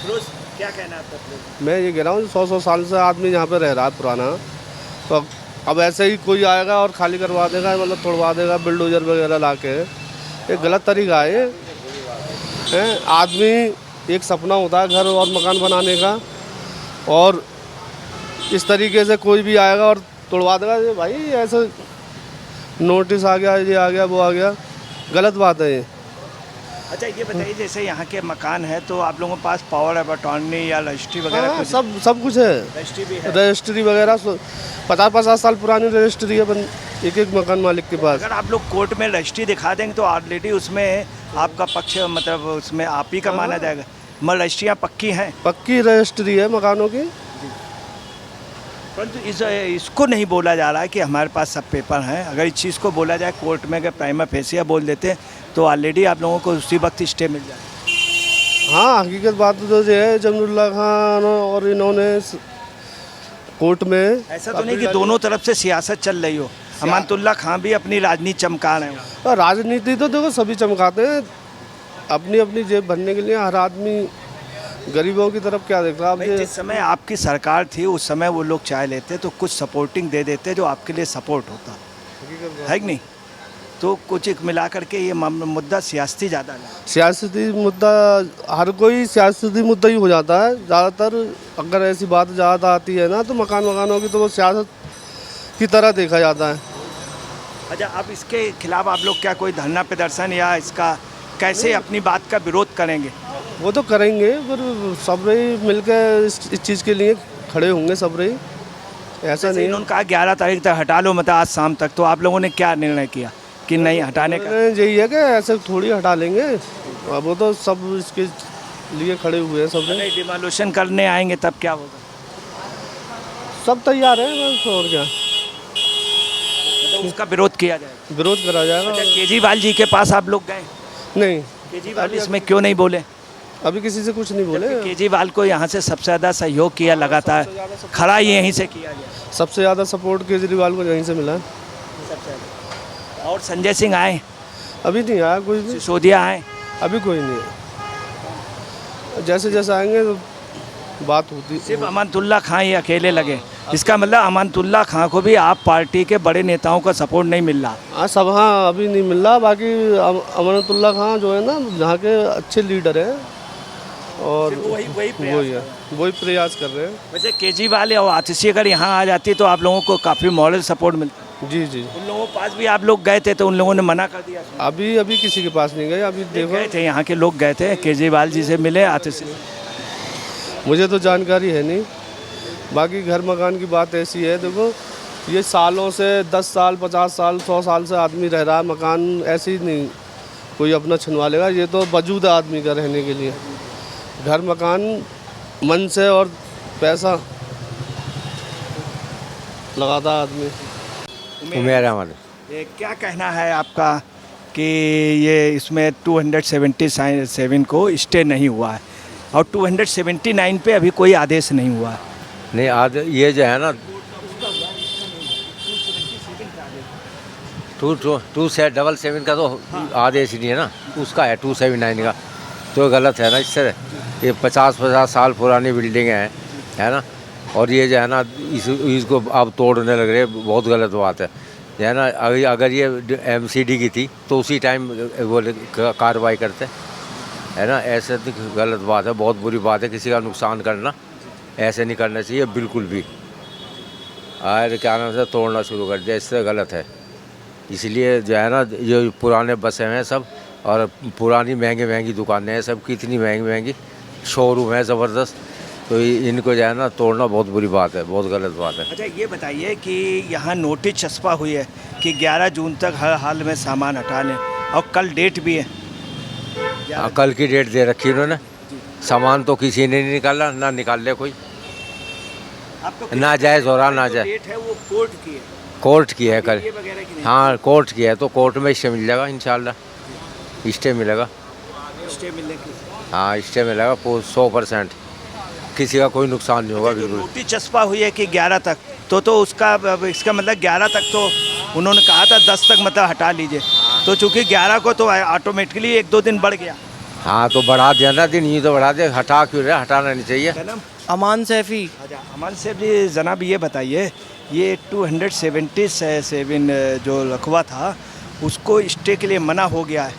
फिरोज, क्या कहना है आपका फिरोज? मैं ये कह रहा हूँ 100 साल से आदमी यहाँ पे रह रहा है पुराना, तो अब ऐसे ही कोई आएगा और खाली करवा देगा, मतलब तोड़वा देगा बिल्डोजर वगैरह ला के। ये गलत तरीका है ये। हैं, आदमी एक सपना होता है घर और मकान बनाने का, और इस तरीके से कोई भी आएगा और तोड़वा देगा। ये भाई ऐसे नोटिस आ गया, ये आ गया, वो आ गया, गलत बात है ये। अच्छा ये बताइए, जैसे यहाँ के मकान है तो आप लोगों के पास पावर ऑफ अटॉर्नी या रजिस्ट्री वगैरह हाँ, कुछ? सब कुछ है। रजिस्ट्री भी है। रजिस्ट्री वगैरह 50 साल पुरानी रजिस्ट्री है एक एक मकान मालिक के पास। अगर आप लोग कोर्ट में रजिस्ट्री दिखा देंगे तो ऑलरेडी उसमें आपका पक्ष, मतलब उसमें आप ही का माना जाएगा। मगर रजिस्ट्रियाँ पक्की हैं। पक्की रजिस्ट्री है मकानों की। परंतु इसको नहीं बोला जा रहा है कि हमारे पास सब पेपर हैं। अगर इस चीज़ को बोला जाए कोर्ट में, अगर प्राइमा फेसिया बोल देते तो ऑलरेडी आप लोगों को उसी वक्त स्टे मिल जाए। हाँ, हकीकत बात तो ये है, जमनुल्लाह खान और इन्होंने कोर्ट में ऐसा तो नहीं कि दोनों तरफ से सियासत चल रही हो। अमानतुल्लाह खान भी अपनी राजनीति चमका रहे हो। राजनीति तो देखो सभी चमकाते हैं, अपनी अपनी जेब भरने के लिए। हर आदमी गरीबों की तरफ क्या देखता है। जिस समय आपकी सरकार थी उस समय वो लोग चाह लेते तो कुछ सपोर्टिंग दे देते जो आपके लिए सपोर्ट होता है कि नहीं? तो कुछ एक मिला करके ये मुद्दा सियासती ज़्यादा है। सियासती मुद्दा, हर कोई सियासती मुद्दा ही हो जाता है ज़्यादातर। अगर ऐसी बात ज़्यादा आती है ना तो मकानों की, तो वो सियासत की तरह देखा जाता है। अच्छा, अब इसके खिलाफ आप लोग क्या कोई धरना प्रदर्शन या इसका कैसे अपनी बात का विरोध करेंगे? वो तो करेंगे, पर सब रही मिलकर इस चीज़ के लिए खड़े होंगे सब रही। ऐसा नहीं इन्होंने कहा 11 तारीख तक हटा लो, मतलब आज शाम तक। तो आप लोगों ने क्या निर्णय किया कि नहीं हटाने का? यही है कि ऐसे थोड़ी हटा लेंगे। अब वो तो सब इसके लिए खड़े हुए हैं सब। डिमोलिशन करने आएंगे तब क्या होगा? सब तैयार है बस, और क्या। तो उसका विरोध किया जाएगा, विरोध करा जाएगा। अच्छा, केजरीवाल जी के पास आप लोग गए? नहीं, केजरीवाल इसमें क्यों नहीं बोले? अभी किसी से कुछ नहीं बोले। केजरीवाल को यहाँ से सबसे ज़्यादा सहयोग किया लगातार, खड़ा यहीं से किया गया। सबसे ज़्यादा सपोर्ट केजरीवाल को यहीं से मिला है। और संजय सिंह आए? अभी नहीं आया कोई भी। सिसोदिया आए? अभी कोई नहीं है। जैसे जैसे आएंगे तो बात होती। सिर्फ अमानतुल्लाह खान ही अकेले लगे? इसका मतलब अमानतुल्लाह खान को भी आप पार्टी के बड़े नेताओं का सपोर्ट नहीं मिल रहा? हाँ सब, हाँ अभी नहीं मिल रहा। बाकी अमानतुल्लाह खान जो है ना, यहाँ के अच्छे लीडर हैं और वही प्रयास कर रहे हैं। वैसे केजरीवाल और आतिशी अगर यहाँ आ जाती तो आप लोगों को काफ़ी मॉरल सपोर्ट मिलता? जी जी। उन लोगों के पास भी आप लोग गए थे तो उन लोगों ने मना कर दिया? अभी किसी के पास नहीं गए। अभी देखो, गए थे, यहाँ के लोग गए थे, केजरीवाल जी से मिले, आतिशी? मुझे तो जानकारी है नहीं। बाकी घर मकान की बात ऐसी है, देखो ये सालों से 10 साल 50 साल 100 साल से आदमी रह रहा है। मकान ऐसे ही नहीं कोई अपना छिनवा लेगा। ये तो वजूद है आदमी का रहने के लिए। घर मकान मन से और पैसा लगाता है आदमी। उमेर अहमद। ये क्या कहना है आपका कि ये इसमें 277 को स्टे नहीं हुआ है और 279 पे अभी कोई आदेश नहीं हुआ है? नहीं, ये जो है ना 277 का तो आदेश ही नहीं है ना, उसका है 279 का। तो गलत है ना इससे। ये 50 साल पुरानी बिल्डिंग है ना। और ये जो है ना इसको अब तोड़ने लग रहे, बहुत गलत बात है। जो है ना, अगर ये MCD की थी तो उसी टाइम वो कार्रवाई करते, है ना। ऐसे तो गलत बात है, बहुत बुरी बात है। किसी का नुकसान करना ऐसे नहीं करना चाहिए बिल्कुल भी। और क्या नाम से तोड़ना शुरू कर दिया, इससे गलत है। इसलिए जो है ना, ये पुराने बसे हैं सब, और पुरानी महंगी दुकानें हैं सब, कितनी महंगी शोरूम है ज़बरदस्त। तो इनको जो है ना तोड़ना बहुत बुरी बात है, बहुत गलत बात है। अच्छा ये बताइए कि यहाँ नोटिस छपा हुई है कि 11 जून तक हर हाल में सामान हटा लें, और कल डेट भी है। कल की डेट दे रखी उन्होंने। सामान तो किसी ने नहीं निकाला, ना निकाल ले कोई। ना जायज़ हो रहा, ना जायज़। डेट है वो कोर्ट की है? कोर्ट की है कल। हाँ, कोर्ट की है, तो कोर्ट में स्टे मिल जाएगा इंशाल्लाह। स्टे मिलेगा। स्टे मिलने की? हाँ, स्टे मिलेगा 100%। किसी का कोई नुकसान नहीं होगा बिल्कुल। नोटिस छपा हुई है कि 11 तक, तो उसका इसका मतलब 11 तक तो उन्होंने कहा था, 10 तक मतलब हटा लीजिए। तो चूँकि 11 को तो ऑटोमेटिकली 1-2 दिन बढ़ गया। हाँ तो बढ़ा दिया ना दिन, ये तो बढ़ा दिया, हटा क्यों रहे, हटाना नहीं चाहिए। क्या नाम? अमान सैफ़ी। अच्छा, अमान से भी जनाब ये बताइए, ये 277 जो रकबा था उसको स्टे के लिए मना हो गया है।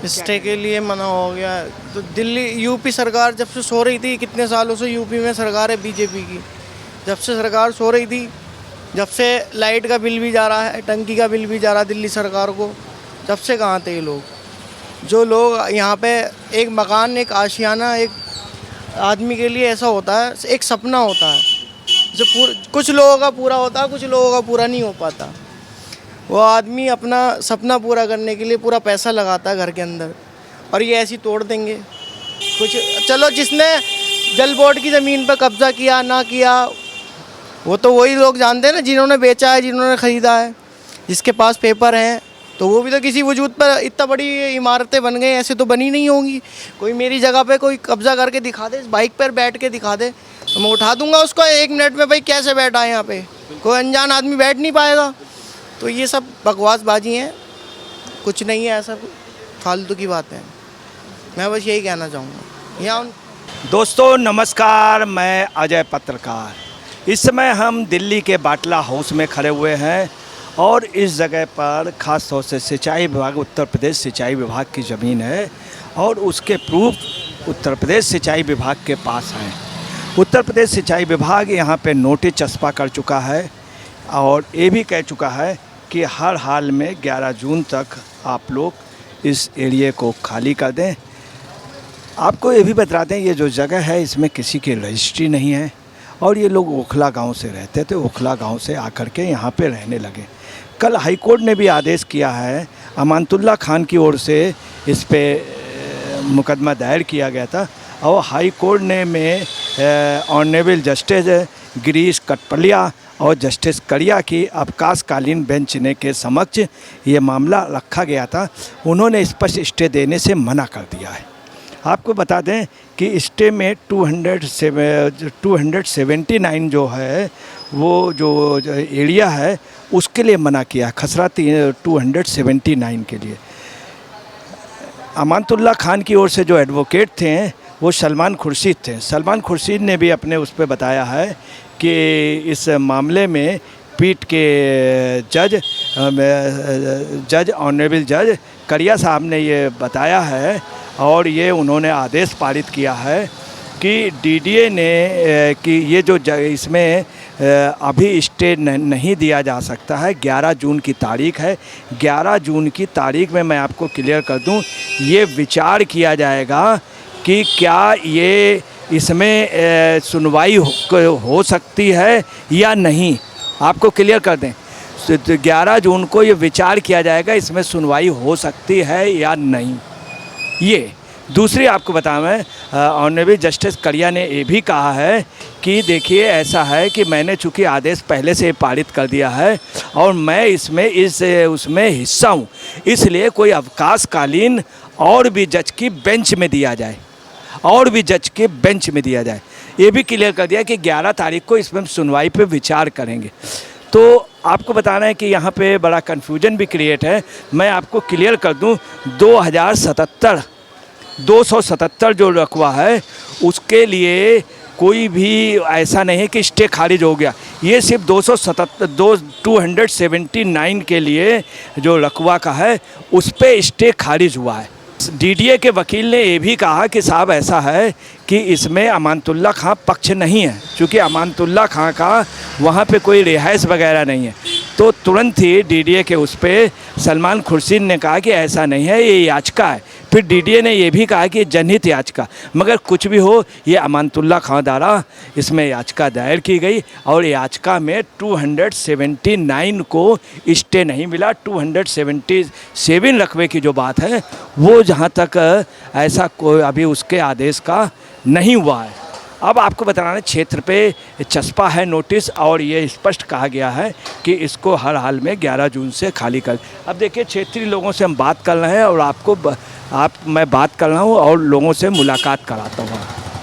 स्टे के लिए मना हो गया है। तो दिल्ली यूपी सरकार जब से सो रही थी, कितने सालों से यूपी में सरकार है बीजेपी की, जब से सरकार सो रही थी, जब से लाइट का बिल भी जा रहा है, टंकी का बिल भी जा रहा है दिल्ली सरकार को, जब से कहाँ थे ये लोग? जो लोग यहाँ पे एक मकान, एक आशियाना, एक आदमी के लिए ऐसा होता है, एक सपना होता है जो कुछ लोगों का पूरा होता है, कुछ लोगों का पूरा नहीं हो पाता। वो आदमी अपना सपना पूरा करने के लिए पूरा पैसा लगाता है घर के अंदर, और ये ऐसी तोड़ देंगे कुछ। चलो, जिसने जल बोर्ड की ज़मीन पर कब्ज़ा किया ना किया, वो तो वही लोग जानते हैं ना, जिन्होंने बेचा है, जिन्होंने ख़रीदा है, जिसके पास पेपर हैं, तो वो भी तो किसी वजूद पर इतना बड़ी इमारतें बन गई, ऐसे तो बनी नहीं होंगी। कोई मेरी जगह पे कोई कब्ज़ा करके दिखा दे, बाइक पर बैठ के दिखा दे, तो मैं उठा दूंगा उसको 1 मिनट में। भाई कैसे बैठा है यहाँ पे? कोई अनजान आदमी बैठ नहीं पाएगा। तो ये सब बकवासबाजी हैं, कुछ नहीं है, ऐसा फालतू की बातें हैं। मैं बस यही कहना चाहूँगा। यहाँ दोस्तों नमस्कार, मैं अजय पत्रकार। इस समय हम दिल्ली के बाटला हाउस में खड़े हुए हैं और इस जगह पर ख़ास तौर से सिंचाई विभाग, उत्तर प्रदेश सिंचाई विभाग की ज़मीन है और उसके प्रूफ उत्तर प्रदेश सिंचाई विभाग के पास हैं। उत्तर प्रदेश सिंचाई विभाग यहाँ पे नोटिस चस्पा कर चुका है और ये भी कह चुका है कि हर हाल में 11 जून तक आप लोग इस एरिया को खाली कर दें। आपको ये भी बता दें, ये जो जगह है इसमें किसी की रजिस्ट्री नहीं है और ये लोग ओखला गांव से रहते थे, ओखला गांव से आकर के यहाँ पे रहने लगे। कल हाई कोर्ट ने भी आदेश किया है, अमानतुल्लाह खान की ओर से इस पे मुकदमा दायर किया गया था और हाई कोर्ट ने में ऑनरेबल जस्टिस गिरीश कटपलिया और जस्टिस करिया की अवकाशकालीन बेंच ने के समक्ष ये मामला रखा गया था। उन्होंने स्पष्ट स्टे देने से मना कर दिया है। आपको बता दें कि स्टे में 279 जो है वो जो एरिया है उसके लिए मना किया, खसरा 279 के लिए। अमानतुल्लाह खान की ओर से जो एडवोकेट थे वो सलमान खुर्शीद थे। सलमान खुर्शीद ने भी अपने उस पर बताया है कि इस मामले में पीठ के जज ऑनरेबल जज करिया साहब ने ये बताया है और ये उन्होंने आदेश पारित किया है कि डीडीए ने कि ये जो इसमें अभी स्टे नहीं दिया जा सकता है। 11 जून की तारीख है, 11 जून की तारीख में मैं आपको क्लियर कर दूं, ये विचार किया जाएगा कि क्या ये इसमें सुनवाई हो सकती है या नहीं। आपको क्लियर कर दें, 11 जून को ये विचार किया जाएगा इसमें सुनवाई हो सकती है या नहीं। ये दूसरी आपको बताऊं, मैं ऑनरेबल जस्टिस करिया ने ये भी कहा है कि देखिए ऐसा है कि मैंने चूँकि आदेश पहले से पारित कर दिया है और मैं उसमें हिस्सा हूँ, इसलिए कोई अवकाशकालीन और भी जज की बेंच में दिया जाए, और भी जज के बेंच में दिया जाए। ये भी क्लियर कर दिया कि 11 तारीख को इसमें सुनवाई पे विचार करेंगे। तो आपको बताना है कि यहाँ पे बड़ा कन्फ्यूजन भी क्रिएट है। मैं आपको क्लियर कर दूँ, 277 जो रकबा है उसके लिए कोई भी ऐसा नहीं है कि स्टे खारिज हो गया। ये सिर्फ 279 के लिए जो रकबा का है उस पर स्टे खारिज हुआ है। डीडीए के वकील ने ये भी कहा कि साहब ऐसा है कि इसमें अमानतुल्लाह खां पक्ष नहीं है, क्योंकि अमानतुल्लाह खां का वहाँ पे कोई रिहाइश वगैरह नहीं है। तो तुरंत ही डीडीए के उस पर सलमान खुर्शीद ने कहा कि ऐसा नहीं है, ये याचिका है। फिर डीडीए ने ये भी कहा कि जनहित याचिका, मगर कुछ भी हो ये अमानतुल्लाह खां द्वारा इसमें याचिका दायर की गई और याचिका में 279 को स्टे नहीं मिला। 277 रकबे की जो बात है वो जहाँ तक ऐसा कोई अभी उसके आदेश का नहीं हुआ है। अब आपको बताना है, क्षेत्र पे चस्पा है नोटिस और ये स्पष्ट कहा गया है कि इसको हर हाल में 11 जून से खाली कर। अब देखिए क्षेत्रीय लोगों से हम बात कर रहे हैं और मैं बात कर रहा हूँ और लोगों से मुलाकात कराता हूँ।